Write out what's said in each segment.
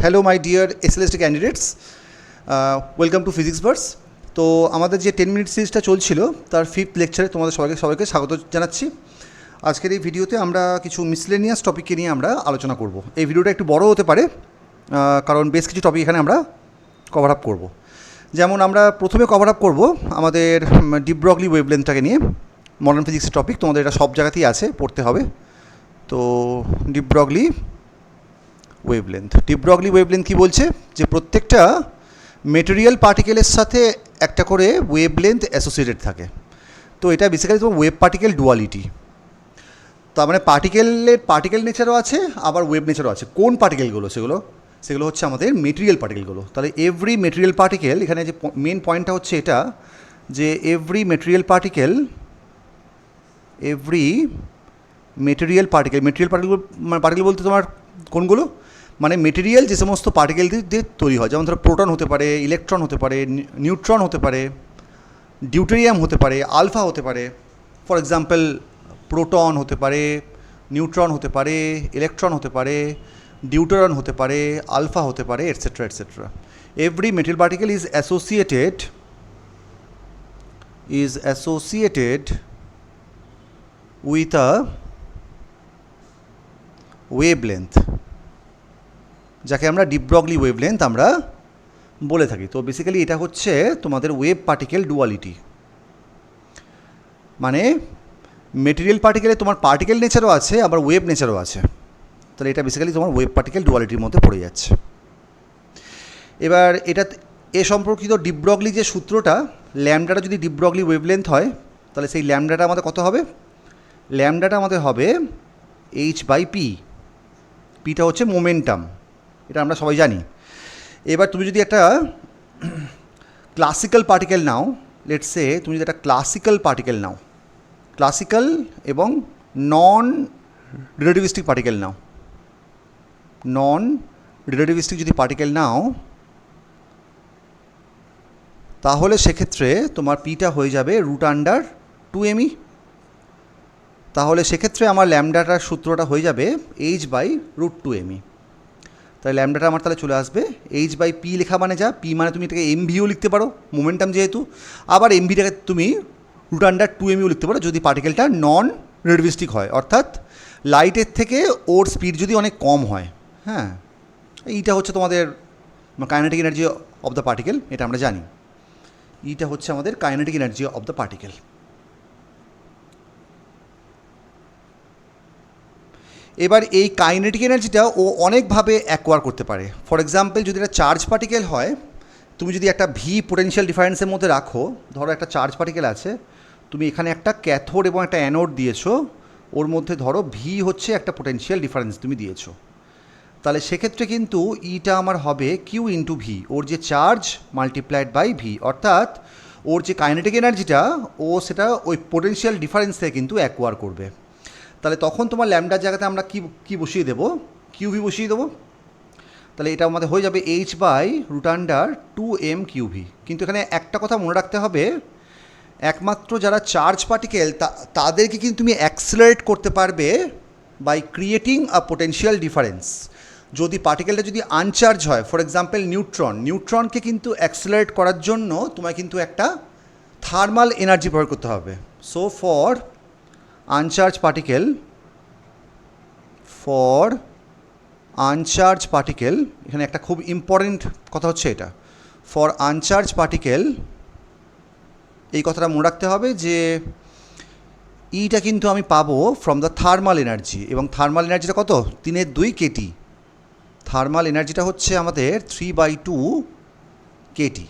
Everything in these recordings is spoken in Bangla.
Hello my dear SLST candidates, welcome to physics verse. তো আমাদের যে 10 মিনিট সিরিজটা চলছিল তার 5th লেকচারে তোমাদের সবাইকে স্বাগত জানাচ্ছি। আজকের এই ভিডিওতে আমরা কিছু মিসলেনিয়াস টপিককে নিয়ে আমরা আলোচনা করব। এই ভিডিওটা একটু বড় হতে পারে কারণ বেশ কিছু টপিক এখানে আমরা কভার আপ করব। যেমন আমরা প্রথমে কভার আপ করব আমাদের ডি ব্রগলি ওয়েভলেন্থটাকে নিয়ে। মডার্ন ফিজিক্সের টপিক, তোমাদের এটা সব জায়গাতেই আছে, পড়তে হবে। তো ডি ব্রগলি ওয়েভলেন্থ কী বলছে, যে প্রত্যেকটা মেটেরিয়াল পার্টিকেলের সাথে একটা করে ওয়েভলেন্থ অ্যাসোসিয়েটেড থাকে। তো এটা বেসিক্যালি তোমার ওয়েভ পার্টিকেল ডুয়ালিটি। তার মানে পার্টিকেল নেচারও আছে, আবার ওয়েভ নেচারও আছে। কোন পার্টিকেলগুলো? সেগুলো হচ্ছে আমাদের মেটেরিয়াল পার্টিকেলগুলো। তাহলে এভরি মেটেরিয়াল পার্টিকেল, এখানে যে মেন পয়েন্টটা হচ্ছে এটা, যে এভরি মেটেরিয়াল পার্টিকেল পার্টিকেল বলতে তোমার কোনগুলো? মানে মেটেরিয়াল যে সমস্ত পার্টিকেল দিয়ে তৈরি হয়, যেমন ধরো প্রোটন হতে পারে, ইলেকট্রন হতে পারে, নিউট্রন হতে পারে, ডিউটেরিয়াম হতে পারে, আলফা হতে পারে। ফর এক্সাম্পল, প্রোটন হতে পারে, নিউট্রন হতে পারে, ইলেকট্রন হতে পারে, ডিউটেরন হতে পারে, আলফা হতে পারে, etcetera etcetera. Every material particle is associated with a wavelength, যাকে আমরা ডি ব্রগলি ওয়েভলেন্থ আমরা বলে থাকি। তো বেসিক্যালি এটা হচ্ছে তোমাদের ওয়েভ পার্টিকেল ডুয়ালিটি। মানে মেটেরিয়াল পার্টিকেলে তোমার পার্টিকেল নেচারও আছে, আবার ওয়েভ নেচারও আছে। তাহলে এটা বেসিক্যালি তোমার ওয়েভ পার্টিকেল ডুয়ালিটির মধ্যে পড়ে যাচ্ছে। এবার এ সম্পর্কিত ডি ব্রগলি যে সূত্রটা, ল্যামডাটা যদি ডি ব্রগলি ওয়েভলেন্থ হয়, তাহলে সেই ল্যামডাটা আমাদের কত হবে? ল্যামডাটা আমাদের হবে h/p। পিটা হচ্ছে মোমেন্টাম, এটা আমরা সবাই জানি। এবার তুমি যদি একটা classical particle now, let's say তুমি যদি একটা ক্লাসিক্যাল পার্টিকেল নাও, ক্লাসিক্যাল এবং নন রিলেটিভিস্টিক পার্টিকেল নাও, যদি পার্টিকেল নাও, তাহলে সেক্ষেত্রে তোমার পিটা হয়ে যাবে √2me। তাহলে সেক্ষেত্রে আমার ল্যামডাটার সূত্রটা হয়ে যাবে h/√2me। তাহলে ল্যামডাটা আমার তাহলে চলে আসবে h/p। লেখা মানে যা, p মানে তুমি এটাকে mvও লিখতে পারো, মোমেন্টাম যেহেতু। আবার mvটাকে তুমি √2meও লিখতে পারো যদি পার্টিকেলটা নন রিলেটিভিস্টিক হয়, অর্থাৎ লাইটের থেকে ওর স্পিড যদি অনেক কম হয়। হ্যাঁ, এইটা হচ্ছে তোমাদের kinetic energy of the particle, এটা আমরা জানি। এইটা হচ্ছে আমাদের kinetic energy of the particle. এবার এই কাইনেটিক এনার্জিটা ও অনেকভাবে অ্যাকোয়ার করতে পারে। ফর এক্সাম্পল, যদি একটা চার্জ পার্টিকেল হয়, তুমি যদি একটা ভি পোটেনশিয়াল ডিফারেন্সের মধ্যে রাখো, ধরো একটা চার্জ পার্টিকেল আছে, তুমি এখানে একটা ক্যাথোড এবং একটা অ্যানোড দিয়েছো, ওর মধ্যে ধরো ভি হচ্ছে একটা পোটেনশিয়াল ডিফারেন্স তুমি দিয়েছো, তাহলে সেক্ষেত্রে কিন্তু ইটা আমার হবে কিউ ইন্টু ভি, ওর যে চার্জ মাল্টিপ্লাইড বাই ভি, অর্থাৎ ওর যে কাইনেটিক এনার্জিটা ও সেটা ওই পোটেনশিয়াল ডিফারেন্স থেকে কিন্তু অ্যাকোয়ার করবে। তাহলে তখন তোমার ল্যামডার জায়গাতে আমরা কি বসিয়ে দেবো? কিউভি বসিয়ে দেবো। তাহলে এটা আমাদের হয়ে যাবে h/√2m কিউভি। কিন্তু এখানে একটা কথা মনে রাখতে হবে, একমাত্র যারা চার্জ পার্টিকেল তাদেরকে কিন্তু তুমি অ্যাক্সিলারেট করতে পারবে by creating a potential difference. যদি পার্টিকেলটা যদি আনচার্জ হয়, ফর এক্সাম্পল নিউট্রনকে কিন্তু অ্যাক্সিলারেট করার জন্য তোমায় কিন্তু একটা থার্মাল এনার্জি প্রয়োগ করতে হবে। সো ফর আনচার্জ পার্টিকেল, এখানে একটা খুব ইম্পর্টেন্ট কথা হচ্ছে এটা, ফর আনচার্জ পার্টিকেল এই কথাটা মনে রাখতে হবে যে ইটা কিন্তু আমি পাবো ফ্রম দ্য থার্মাল এনার্জি, এবং থার্মাল এনার্জিটা কত? 3/2 কেটি। থার্মাল এনার্জিটা হচ্ছে আমাদের 3/2 কেটি।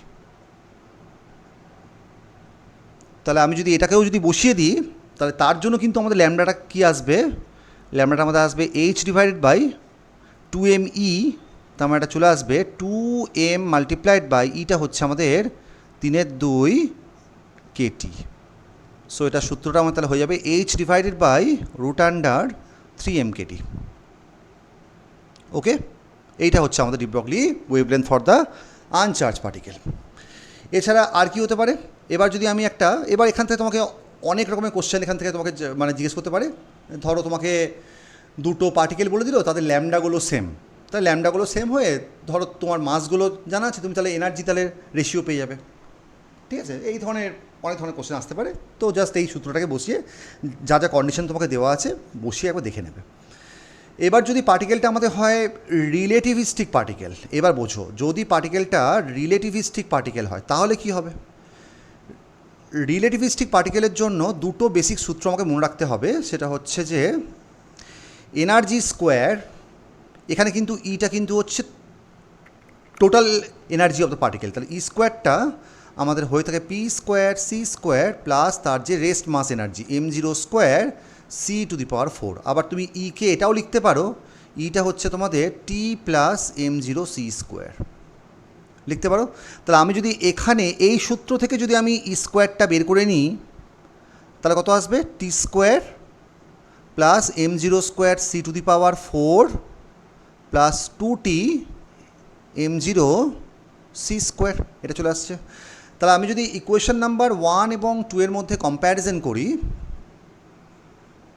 তাহলে আমি যদি এটাকেও যদি বসিয়ে দিই, তাহলে তার জন্য কিন্তু আমাদের ল্যামডাটা কী আসবে? ল্যামডাটা আমাদের আসবে h/2me। তার মানে এটা চলে আসবে 2m মাল্টিপ্লাইড বাই ইটা হচ্ছে আমাদের 3/2 কেটি। সো এটা সূত্রটা আমার তাহলে হয়ে যাবে h/√3m কেটি। ওকে, এইটা হচ্ছে আমাদের de Broglie wavelength for the uncharged particle. এছাড়া আর কি হতে পারে? এবার যদি আমি এবার এখান থেকে তোমাকে অনেক রকমের কোশ্চেন এখান থেকে তোমাকে জিজ্ঞেস করতে পারে। ধরো তোমাকে দুটো পার্টিকেল বলে দিল, তাদের ল্যামডাগুলো সেম, তাহলে ল্যামডাগুলো সেম হয়ে ধরো তোমার মাসগুলো জানা আছে, তুমি তাহলে এনার্জি তাহলে রেশিও পেয়ে যাবে। ঠিক আছে, এই ধরনের অনেক ধরনের কোশ্চেন আসতে পারে। তো জাস্ট এই সূত্রটাকে বসিয়ে যা যা কন্ডিশন তোমাকে দেওয়া আছে বসিয়ে একবার দেখে নেবে। এবার যদি পার্টিকেলটা আমাদের হয় রিলেটিভিস্টিক পার্টিকেল, এবার বোঝো যদি পার্টিকেলটা রিলেটিভিস্টিক পার্টিকেল হয় তাহলে কি হবে। রিলেটিভিস্টিক পার্টিকেলের জন্য দুটো বেসিক সূত্র আমাকে মনে রাখতে হবে। সেটা হচ্ছে যে এনার্জি স্কোয়ার, এখানে কিন্তু ইটা কিন্তু হচ্ছে total energy of the particle, তাহলে ই স্কোয়ারটা আমাদের হয়ে থাকে P square C square plus তার যে rest mass energy m0 square c⁴। আবার তুমি ইকে এটাও লিখতে পারো, ইটা হচ্ছে তোমাদের টি প্লাস m0 c স্কোয়ার লিখতে পারো। তাহলে আমি যদি এখানে এই সূত্র থেকে যদি আমি ই স্কোয়ারটা বের করে নিই তাহলে কত আসবে, T square plus m0 square c⁴ plus 2t m0 c square, এটা চলে আসছে। তাহলে আমি যদি ইকুয়েশন নাম্বার 1 এবং 2 এর মধ্যে কম্প্যারিজন করি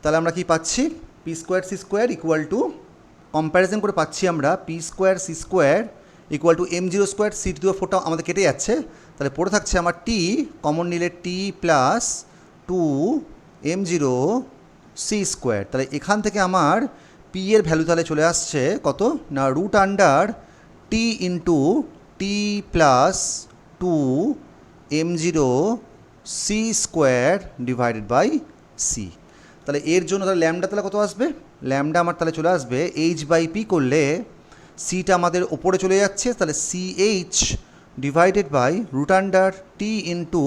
তাহলে আমরা কি পাচ্ছি, P square C square equal to, comparison করে পাচ্ছি আমরা P square C square equal to m0 square c⁴ আমাদের কেটে যাচ্ছে, তাহলে পড়ে থাকছে আমার টি, কমন নিলে টি প্লাস 2 m0 সি স্কোয়ার। তাহলে এখান থেকে আমার পি এর ভ্যালু তাহলে চলে আসছে কত না, root under T into T plus 2 m0 C square divided by C. তাহলে এর জন্য তাহলে ল্যামডা তাহলে কত আসবে, ল্যামডা আমার তাহলে চলে আসবে h/p করলে সিটা আমাদের ওপরে চলে যাচ্ছে, তাহলে CH divided by root under T into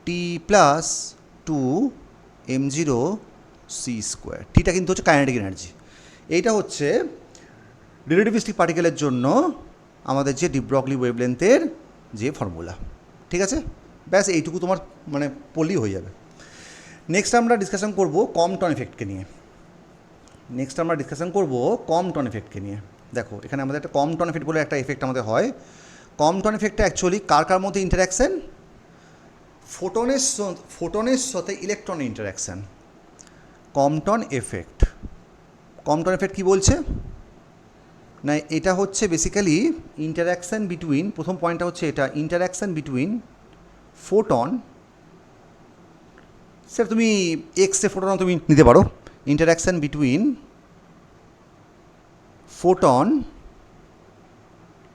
T plus 2 m0 C square. টিটা কিন্তু হচ্ছে কাইনেটিক এনার্জি। এইটা হচ্ছে রিলেটিভিস্টিক পার্টিকেলের জন্য আমাদের যে ডি ব্রগলি ওয়েভলেন্থের যে ফর্মুলা। ঠিক আছে, ব্যাস এইটুকু তোমার মানে পড়লেই হয়ে যাবে। নেক্সট আমরা ডিসকাশন করব কম্পটন এফেক্টকে নিয়ে। কম্পটন এফেক্টকে নিয়ে দেখো, এখানে আমাদের একটা কম্পটন এফেক্ট বলে একটা এফেক্ট আমাদের হয়। কম্পটন এফেক্টটা অ্যাকচুয়ালি কার কার মধ্যে ইন্টারাকশান, ফোটনের সাথে ইলেকট্রনের ইন্টারাকশান। কম্পটন এফেক্ট কী বলছে না, এটা হচ্ছে বেসিক্যালি ইন্টারাকশান বিটুইন, প্রথম পয়েন্টটা হচ্ছে এটা, ইন্টারাকশান বিটুইন ফোটন, স্যার তুমি এক্সরে ফোটন তুমি নিতে পারো, interaction between photon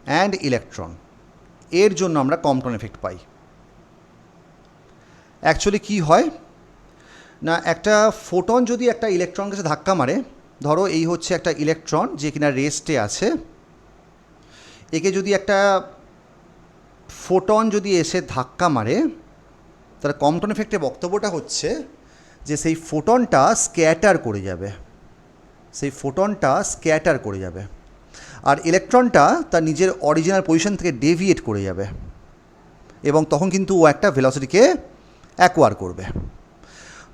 and electron, এর জন্য আমরা কম্পটন এফেক্ট পাই। অ্যাকচুয়ালি কী হয় না, একটা ফোটন যদি একটা ইলেকট্রনকে সাথে ধাক্কা মারে, ধরো এই হচ্ছে একটা ইলেকট্রন যে কিনা রেস্টে আছে, একে যদি একটা ফোটন যদি এসে ধাক্কা মারে, তাহলে কম্পটন এফেক্টের বক্তব্যটা হচ্ছে যে সেই ফোটনটা স্ক্যাটার করে যাবে, আর ইলেকট্রনটা তার নিজের অরিজিনাল পজিশন থেকে ডেভিয়েট করে যাবে, এবং তখন কিন্তু ও একটা ভেলোসিটিকে অ্যাকোয়ার করবে।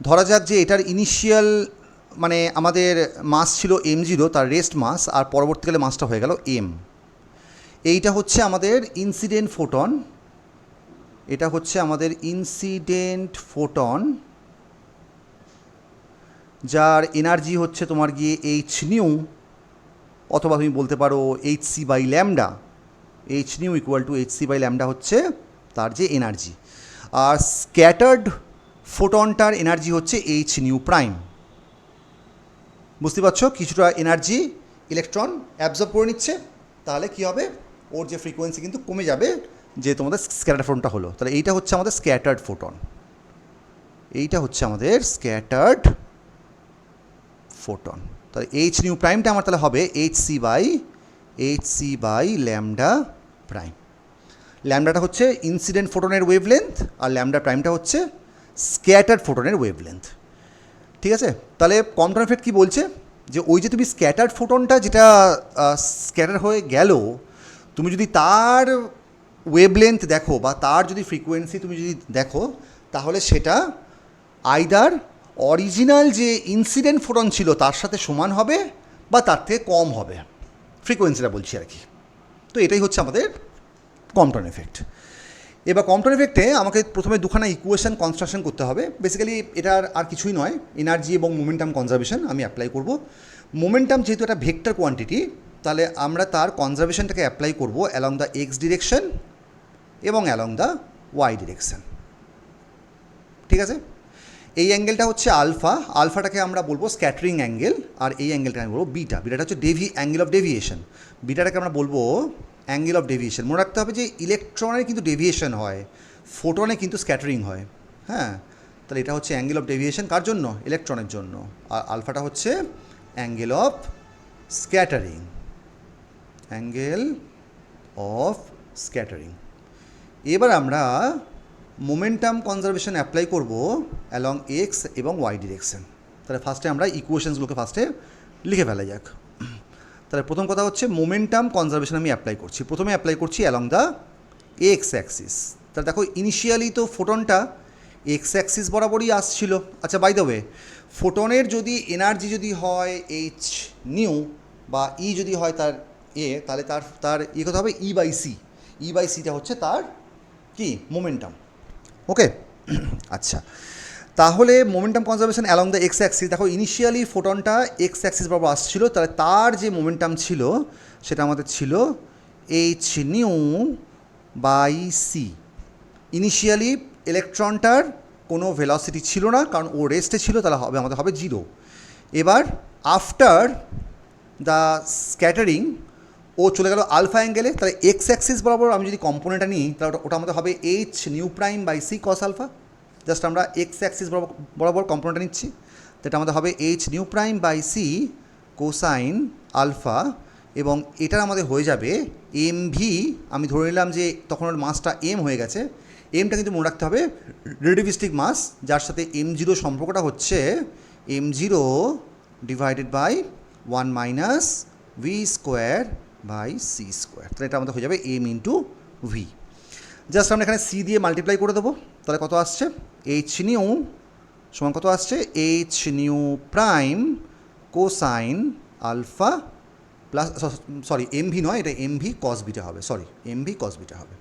ধরা যাক যে এটার ইনিশিয়াল মানে আমাদের মাস ছিল m0, তার রেস্ট মাস, আর পরবর্তীকালে মাসটা হয়ে গেল m। এইটা হচ্ছে আমাদের ইনসিডেন্ট ফোটন, যার এনার্জি হচ্ছে তোমার গিয়ে h⁻, অথবা তুমি বলতে পারো hc/λ, h⁻ equal to hc/λ হচ্ছে তার যে এনার্জি। আর স্ক্যাটার্ড ফোটনটার এনার্জি হচ্ছে h⁻²। বুঝতে পারছো, কিছুটা এনার্জি ইলেকট্রন অ্যাবজর্ব করে নিচ্ছে, তাহলে কী হবে, ওর যে ফ্রিকোয়েন্সি কিন্তু কমে যাবে, যে তোমাদের স্ক্যাটার্ড ফোটনটা হলো। তাহলে এইটা হচ্ছে আমাদের স্ক্যাটার্ড ফোটন, তাহলে h⁻টা আমার তাহলে হবে hc/λ'। ল্যামডাটা হচ্ছে ইনসিডেন্ট ফোটনের ওয়েভলেন্থ, আর λ' হচ্ছে স্ক্যাটার্ড ফোটনের ওয়েভলেন্থ। ঠিক আছে, তাহলে কম্পটন এফেক্ট কী বলছে, যে ওই যে তুমি স্ক্যাটার্ড ফোটনটা যেটা স্ক্যাটার হয়ে গেল, তুমি যদি তার ওয়েভলেন্থ দেখো বা তার যদি ফ্রিকোয়েন্সি তুমি যদি দেখো, তাহলে সেটা আইদার অরিজিনাল যে ইনসিডেন্ট ফোটন ছিল তার সাথে সমান হবে বা তার থেকে কম হবে, ফ্রিকোয়েন্সিটা বলছি আর কি। তো এটাই হচ্ছে আমাদের কম্পটন এফেক্ট। এবার কম্পটন এফেক্টে আমাকে প্রথমে দুখানা ইকুয়েশন কনস্ট্রাকশন করতে হবে। বেসিক্যালি এটার আর কিছুই নয়, এনার্জি এবং মোমেন্টাম কনজারভেশন আমি অ্যাপ্লাই করব। মোমেন্টাম যেহেতু একটা ভেক্টর কোয়ান্টিটি, তাহলে আমরা তার কনজারভেশনটাকে অ্যাপ্লাই করব অ্যালং দ্য এক্স ডিরেকশন এবং অ্যালং দ্য ওয়াই ডিরেকশন। ঠিক আছে, এই অ্যাঙ্গেলটা হচ্ছে আলফা, আলফাটাকে আমরা বলবো স্ক্যাটারিং অ্যাঙ্গেল, আর এই অ্যাঙ্গেলটাকে আমি বলবো বিটা, বিটাটা হচ্ছে অ্যাঙ্গেল অফ ডেভিয়েশন, বিটাটাকে আমরা বলবো অ্যাঙ্গেল অফ ডেভিয়েশন। মনে রাখতে হবে যে ইলেকট্রনের কিন্তু ডেভিয়েশন হয়, ফোটনে কিন্তু স্ক্যাটারিং হয়। হ্যাঁ, তাহলে এটা হচ্ছে অ্যাঙ্গেল অফ ডেভিয়েশন কার জন্য? ইলেকট্রনের জন্য। আর আলফাটা হচ্ছে angle of scattering, angle of scattering. এবার আমরা মোমেন্টাম কনজারভেশন অ্যাপ্লাই করব অ্যালং এক্স এবং ওয়াই ডিরেকশন। তাহলে ফার্স্টে আমরা ইকুয়েশনসগুলোকে ফার্স্টে লিখে ফেলা যাক। তাহলে প্রথম কথা হচ্ছে মোমেন্টাম কনজারভেশন আমি অ্যাপ্লাই করছি, প্রথমে অ্যাপ্লাই করছি অ্যালং দ্য এক্স অ্যাক্সিস। তাহলে দেখো ইনিশিয়ালি তো ফোটনটা এক্স অ্যাক্সিস বরাবরই আসছিল। আচ্ছা, বাই দ্য ওয়ে, ফোটনের যদি এনার্জি যদি হয় এইচ নিউ বা ই যদি হয় তার তাহলে তার তার কথা হবে E by C. E by সিটা হচ্ছে তার কি? মোমেন্টাম। ওকে, আচ্ছা, তাহলে momentum conservation along the x Axis, দেখো ইনিশিয়ালি ফোটনটা এক্স অ্যাক্সিস বরাবর আসছিল, তাহলে তার যে মোমেন্টাম ছিল সেটা আমাদের ছিল H nu by C. Initially ইলেকট্রনটার কোনো ভেলোসিটি ছিল না, কারণ ও রেস্টে ছিল, তাহলে হবে আমাদের হবে জিরো। এবার আফটার দ্য স্ক্যাটারিং ও চলে গেল আলফা অ্যাঙ্গেলে, তাহলে এক্স অ্যাক্সিস বরাবর আমি যদি কম্পোনেন্টটা নিই তাহলে ওটা আমাদের হবে H nu prime by C cos alpha. Just আমরা এক্স অ্যাক্সিস বরাবর কম্পোনেন্টটা নিচ্ছি, যেটা আমাদের হবে H nu prime by C cosine alpha, এবং এটার আমাদের হয়ে যাবে এম ভি। আমি ধরে নিলাম যে তখন ওর মাসটা এম হয়ে গেছে, এমটা কিন্তু মনে রাখতে হবে রিলেটিভিস্টিক মাস, যার সাথে এম জিরো সম্পর্কটা হচ্ছে M zero divided by 1 minus V square by C square. তাহলে এটা আমাদের হয়ে যাবে এম ইন্টু ভি। জাস্ট আমরা এখানে সি দিয়ে মাল্টিপ্লাই করে দেবো, তাহলে কত আসছে? এইচ নিউ সমান কত আসছে? H nu prime cosine alpha plus, sorry M V নয়, এটা এম ভি কস বিটা হবে, sorry M V cos beta হবে।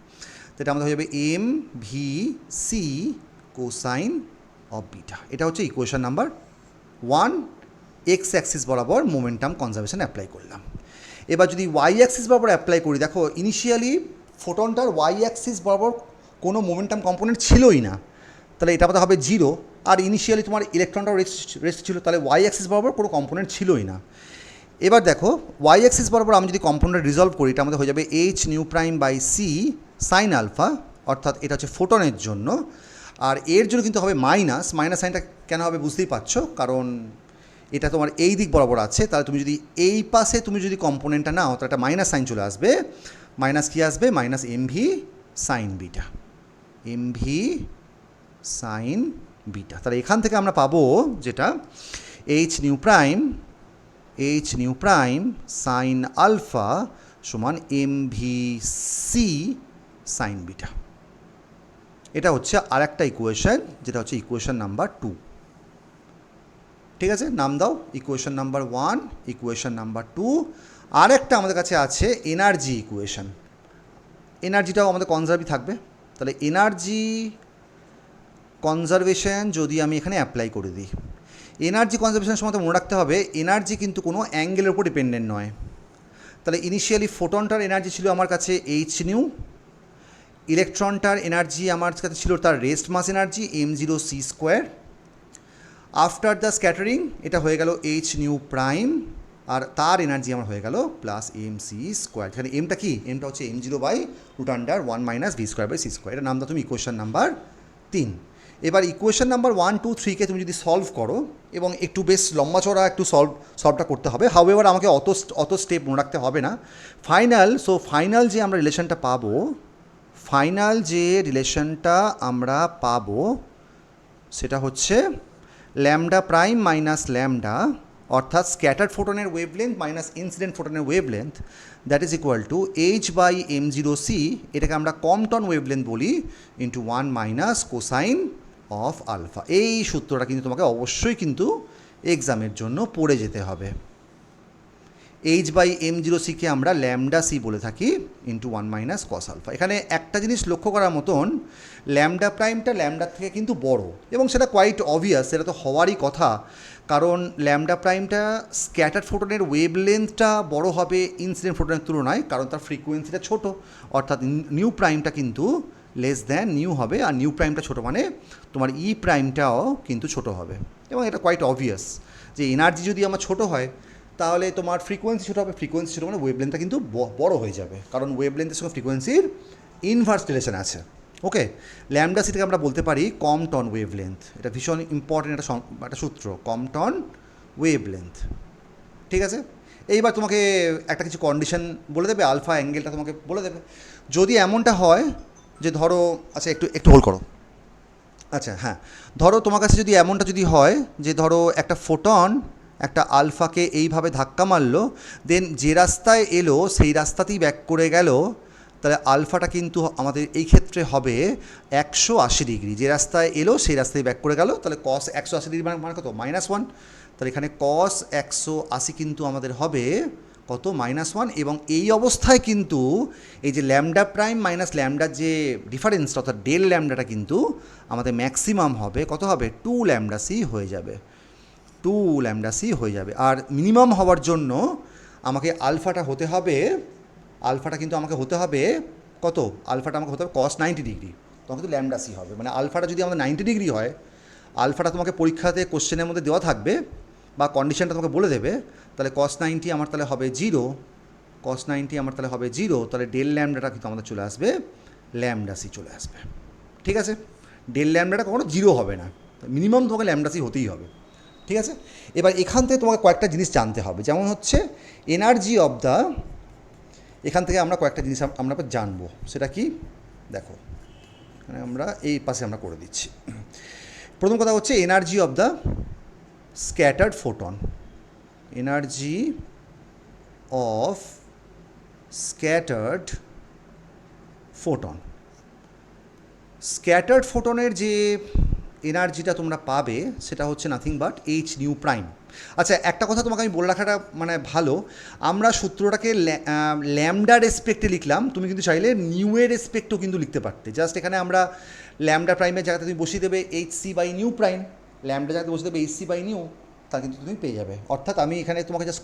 তো এটা আমাদের হয়ে যাবে M V C cosine of beta. এটা হচ্ছে ইকুয়েশন নাম্বার 1, এক্স অ্যাক্সিস বরাবর মোমেন্টাম কনজারভেশন অ্যাপ্লাই করলাম। এবার যদি ওয়াই অ্যাক্সিস বরাবর অ্যাপ্লাই করি, দেখো ইনিশিয়ালি ফোটনটার ওয়াই অ্যাক্সিস বরাবর কোনো মোমেন্টাম কম্পোনেন্ট ছিলই না, তাহলে এটা আমাদের হবে জিরো। আর ইনিশিয়ালি তোমার ইলেকট্রনটাও রেস্ট ছিল, তাহলে ওয়াই অ্যাক্সিস বরাবর কোনো কম্পোনেন্ট ছিলই না। এবার দেখো ওয়াই অ্যাক্সিস বরাবর আমি যদি কম্পোনেন্ট রিজলভ করি, এটা আমাদের হয়ে যাবে H nu prime by C sine alpha, অর্থাৎ এটা হচ্ছে ফোটনের জন্য। আর এর জন্য কিন্তু হবে মাইনাস, মাইনাস সাইনটা কেন হবে বুঝতেই পারছো, কারণ এটা তোমার এই দিক বরাবর আছে, তাহলে তুমি যদি এই পাশে তুমি যদি কম্পোনেন্টটা নাও তাহলে একটা মাইনাস সাইন চলে আসবে। মাইনাস কী আসবে? Minus M V sine beta, M V sine beta. তাহলে এখান থেকে আমরা পাবো যেটা H nu prime sine alpha সমান M V C sine beta. এটা হচ্ছে আর একটা ইকুয়েশন, যেটা হচ্ছে ইকুয়েশন নাম্বার 2। ঠিক আছে, নাম দাও ইকুয়েশন নাম্বার 1, ইকুয়েশন নাম্বার 2। আর একটা আমাদের কাছে আছে এনার্জি ইকুয়েশন, এনার্জিটাও আমাদের কনজার্ভই থাকবে। তাহলে এনার্জি কনজারভেশন যদি আমি এখানে অ্যাপ্লাই করে দিই, এনার্জি কনজারভেশনের সময় মনে রাখতে হবে এনার্জি কিন্তু কোনো অ্যাঙ্গেলের উপর ডিপেন্ডেন্ট নয়। তাহলে ইনিশিয়ালি ফোটনটার এনার্জি ছিল আমার কাছে এইচ নিউ, ইলেকট্রনটার এনার্জি আমার কাছে ছিল তার rest mass energy M zero C square. After the scattering এটা হয়ে গেল এইচ নিউ প্রাইম, আর তার এনার্জি আমার হয়ে গেল প্লাস এম সি স্কোয়ার। এখানে এমটা কি? এমটা হচ্ছে M zero by root under 1 minus V square by C square. এটা নাম দাও তুমি ইকুয়েশন নাম্বার 3। এবার ইকুয়েশন নাম্বার 1, 2, 3কে তুমি যদি সলভ করো, এবং একটু বেশ লম্বা চড়া একটু সলভটা করতে হবে, হাউএভার আমাকে অত স্টেপ মনে রাখতে হবে না। ফাইনাল যে আমরা রিলেশনটা পাবো, সেটা হচ্ছে ল্যামডা প্রাইম মাইনাস ল্যামডা, অর্থাৎ স্ক্যাটার্ড ফোটনের ওয়েভলেন্থ মাইনাস ইনসিডেন্ট ফোটনের wavelength, that is equal to H by M zero C, এটাকে আমরা কম্পটন ওয়েভলেন্থ বলি, into 1 minus cosine of alpha. এই সূত্রটা কিন্তু তোমাকে অবশ্যই কিন্তু এক্সামের জন্য পড়ে যেতে হবে। এইচ বাই এম জিরো সিকে আমরা ল্যামডা সি বলে থাকি ইন্টু 1 মাইনাস কস আলফা। এখানে একটা জিনিস লক্ষ্য করার মতন, ল্যামডা প্রাইমটা ল্যামডার থেকে কিন্তু বড়, এবং সেটা কোয়াইট অবভিয়াস, সেটা তো হওয়ারই কথা, কারণ ল্যামডা প্রাইমটা স্ক্যাটার্ড ফোটনের ওয়েভলেন্থটা বড় হবে ইনসিডেন্ট ফোটনের তুলনায়, কারণ তার ফ্রিকোয়েন্সিটা ছোট, অর্থাৎ নিউ প্রাইমটা কিন্তু লেস দ্যান নিউ হবে, আর নিউ প্রাইমটা ছোটো মানে তোমার ই প্রাইমটাও কিন্তু ছোট হবে। এবং এটা কোয়াইট অবভিয়াস যে এনার্জি যদি আমার ছোটো হয় তাহলে তোমার ফ্রিকোয়েন্সি ছোটো হবে, ফ্রিকোয়েন্সি ছোটো মানে ওয়েভলেন্থটা কিন্তু বড় হয়ে যাবে, কারণ ওয়েভলেন্থের সঙ্গে ফ্রিকোয়েন্সির ইনভার্স রিলেশন আছে। ওকে, ল্যামডা সি থেকে আমরা বলতে পারি কমটন ওয়েভলেন্থ। এটা ভীষণ ইম্পর্টেন্ট একটা সূত্র, কমটন ওয়েভলেন্থ। ঠিক আছে, এইবার তোমাকে একটা কিছু কন্ডিশন বলে দেবে, আলফা অ্যাঙ্গেলটা তোমাকে বলে দেবে। যদি এমনটা হয় যে ধরো, আচ্ছা একটু হোল্ড করো, আচ্ছা হ্যাঁ, ধরো তোমার কাছে যদি এমনটা যদি হয় যে ধরো একটা ফোটন একটা আলফাকে এইভাবে ধাক্কা মারলো, দেন যে রাস্তায় এলো সেই রাস্তাতেই ব্যাক করে গেল, তাহলে আলফাটা কিন্তু আমাদের এই ক্ষেত্রে হবে 180 ডিগ্রি। যে রাস্তায় এলো সেই রাস্তায় ব্যাক করে গেল, তাহলে কস 180 ডিগ্রি মানে কত, -1। তাহলে এখানে কস 180 কিন্তু আমাদের হবে কত, -1। এবং এই অবস্থায় কিন্তু এই যে ল্যামডা প্রাইম মাইনাস ল্যামডার যে ডিফারেন্সটা, অর্থাৎ ডেল ল্যামডাটা কিন্তু আমাদের ম্যাক্সিমাম হবে কত হবে, 2 ল্যামডা সি হয়ে যাবে, 2 ল্যামডা সি হয়ে যাবে। আর মিনিমাম হওয়ার জন্য আমাকে আলফাটা হতে হবে, আলফাটা কিন্তু আমাকে হতে হবে কত, আলফাটা আমাকে হতে হবে cos 90 ডিগ্রি, তখন কিন্তু ল্যামডা সি হবে। মানে আলফাটা যদি আমাদের 90 ডিগ্রি হয়, আলফাটা তোমাকে পরীক্ষাতে কোশ্চেনের মধ্যে দেওয়া থাকবে বা কন্ডিশনটা তোমাকে বলে দেবে, তাহলে cos 90 আমার তাহলে হবে 0, cos 90 আমার তাহলে হবে 0, তাহলে ডেল ল্যামডাটা কিন্তু আমাদের চলে আসবে ল্যামডা সি চলে আসবে। ঠিক আছে, ডেল ল্যামডাটা কখনো 0 হবে না, মিনিমাম তোমাকে ল্যামডা সি হতেই হবে। ঠিক আছে, এবার এখান থেকে তোমাকে কয়েকটা জিনিস জানতে হবে, যেমন হচ্ছে এনার্জি অফ দ্য, এখান থেকে আমরা কয়েকটা জিনিস আমরা জানবো, সেটা কি দেখো, মানে আমরা এই পাশে আমরা করে দিচ্ছি। প্রথম কথা হচ্ছে energy of the scattered photon, energy of scattered photon. Scattered ফোটনের যে এনার্জিটা তোমরা পাবে সেটা হচ্ছে nothing but H nu prime. আচ্ছা একটা কথা তোমাকে আমি বলে রাখাটা মানে ভালো, আমরা সূত্রটাকে ল্যামডা রেসপেক্টে লিখলাম, তুমি কিন্তু চাইলে নিউ এর রেসপেক্টেও কিন্তু লিখতে পারতে। জাস্ট এখানে আমরা ল্যামডা প্রাইমের জায়গাতে তুমি বসিয়ে দেবে H C by nu prime, lambda জায়গাতে বসিয়ে দেবে এইচ সি বাই নিউ, তা কিন্তু তুমি পেয়ে যাবে। অর্থাৎ আমি এখানে তোমাকে জাস্ট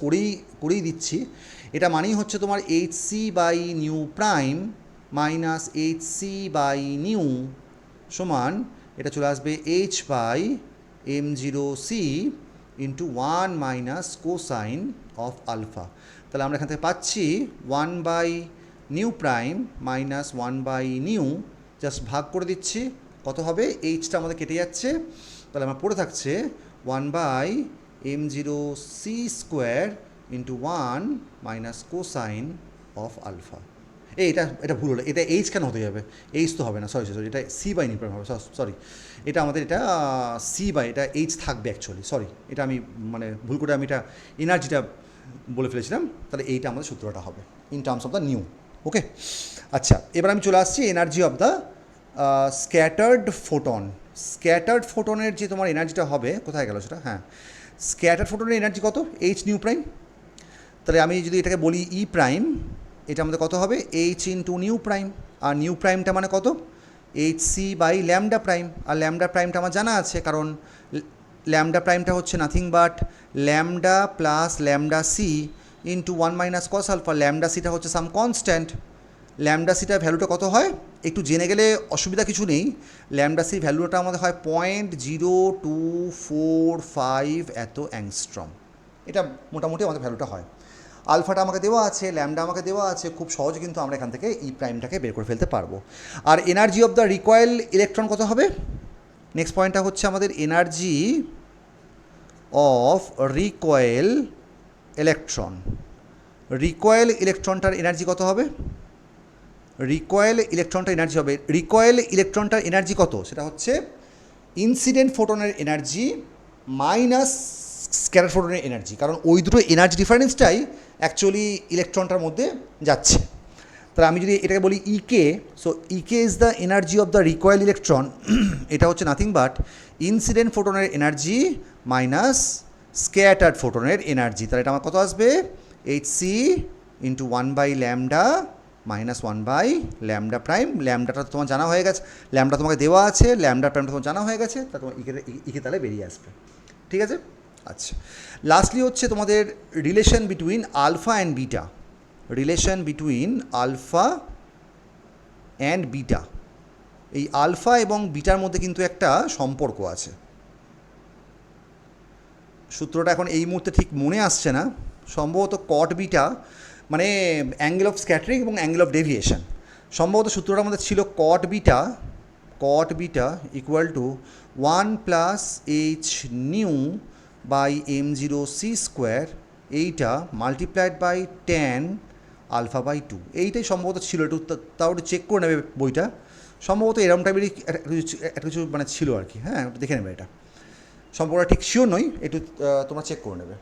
করেই দিচ্ছি, এটা মানেই হচ্ছে তোমার H C by nu prime minus H C by nu সমান এটা চলে আসবে H by M zero C into 1 minus cosine of alpha. তাহলে আমরা এখান থেকে পাচ্ছি 1 by nu prime minus 1 by nu, just ভাগ করে দিচ্ছি, কত হবে, এইচটা আমাদের কেটে যাচ্ছে, তাহলে আমার পড়ে থাকছে 1 by M zero C square into 1 minus cosine of alpha. এটা ভুল হলো, এটা এইচ কেন হতে যাবে, এইচ তো হবে না, সরি, এটা সি বাই নিউ প্রাইম হবে, সরি, এটা আমাদের এটা সি বাই, এটা এইচ থাকবে অ্যাকচুয়ালি, সরি, এটা আমি মানে ভুল করে আমি এটা এনার্জিটা বলে ফেলেছিলাম, তাহলে এইটা আমাদের সূত্রটা হবে in terms of the nu. Okay, আচ্ছা এবার আমি চলে আসছি energy of the scattered photon. Scattered ফোটনের যে তোমার এনার্জিটা হবে, কোথায় গেল সেটা, হ্যাঁ, স্ক্যাটার্ড ফোটনের এনার্জি কত, এইচ নিউ প্রাইম। তাহলে আমি যদি এটাকে বলি ই প্রাইম, এটা আমাদের কত হবে, এইচ ইন্টু নিউ প্রাইম, আর নিউ প্রাইমটা মানে কত, H C by lambda prime. আর ল্যামডা প্রাইমটা আমার জানা আছে, কারণ ল্যামডা প্রাইমটা হচ্ছে nothing but lambda plus lambda C into 1 minus cos alpha. Lambda সিটা হচ্ছে সাম কনস্ট্যান্ট, ল্যামডা সিটার ভ্যালুটা কত হয় একটু জেনে গেলে অসুবিধা কিছু নেই, ল্যামডা সির ভ্যালুটা আমাদের হয় 0.0245 এত অ্যাংস্ট্রম, এটা মোটামুটি আমাদের ভ্যালুটা হয়। আলফাটা আমাকে দেওয়া আছে, ল্যামডা আমাকে দেওয়া আছে, খুব সহজে কিন্তু আমরা এখান থেকে ই প্রাইমটাকে বের করে ফেলতে পারবো। আর energy of the recoil electron কত হবে, নেক্সট পয়েন্টটা হচ্ছে আমাদের energy of recoil electron. Recoil ইলেকট্রনটার এনার্জি কত হবে, রিকয়েল ইলেকট্রনটার এনার্জি হবে, রিকয়েল ইলেকট্রনটার এনার্জি কত, সেটা হচ্ছে ইনসিডেন্ট ফোটনের এনার্জি মাইনাস স্ক্যাটার ফোটনের এনার্জি, কারণ ওই দুটো এনার্জি ডিফারেন্সটাই অ্যাকচুয়ালি ইলেকট্রনটার মধ্যে যাচ্ছে। তাহলে আমি যদি এটাকে বলি E K, so E K is the energy of the recoil electron, এটা হচ্ছে নাথিং বাট ইনসিডেন্ট ফোটনের এনার্জি মাইনাস স্ক্যাটার্ড ফোটনের এনার্জি। তাহলে এটা আমার কত আসবে, HC ইন্টু 1/λ মাইনাস 1/λ'। ল্যামডাটা তোমার জানা হয়ে গেছে, ল্যামডা তোমাকে দেওয়া আছে, ল্যামডা প্রাইমটা তোমার জানা হয়ে গেছে, তা তোমার ইকে তাহলে বেরিয়ে আসবে। ঠিক আছে? আচ্ছা, লাস্টলি হচ্ছে তোমাদের relation between alpha and beta. Relation between alpha and beta, এই আলফা এবং বিটার মধ্যে কিন্তু একটা সম্পর্ক আছে। সূত্রটা এখন এই মুহূর্তে ঠিক মনে আসছে না, সম্ভবত কট বিটা মানে অ্যাঙ্গেল অফ স্ক্যাটারিং এবং অ্যাঙ্গেল অফ ডেভিয়েশন, সম্ভবত সূত্রটা আমাদের ছিল কট বিটা ইকুয়াল টু 1 + h/m0c², এইটা মাল্টিপ্লাইড বাই tan α/2, এইটাই সম্ভবত ছিল। একটু তাও একটু চেক করে নেবে বইটা, সম্ভবত এরকম টাইপেরই একটা কিছু মানে ছিল আর কি। হ্যাঁ, একটু দেখে নেবে, এটা সম্পর্কটা ঠিক শিওর নই, একটু তোমরা চেক করে নেবে।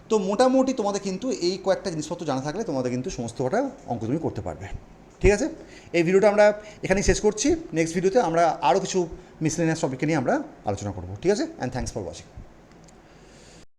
তো মোটামুটি তোমাদের কিন্তু এই কয়েকটা জিনিসপত্র জানা থাকলে তোমাদের কিন্তু সমস্ত কটা অঙ্ক তুমি করতে পারবে। ঠিক আছে, এই ভিডিওটা আমরা এখানেই শেষ করছি। নেক্সট ভিডিওতে আমরা আরও কিছু মিসলেনিয়াস টপিককে নিয়ে আমরা আলোচনা করবো। ঠিক আছে, অ্যান্ড থ্যাঙ্কস ফর ওয়াচিং।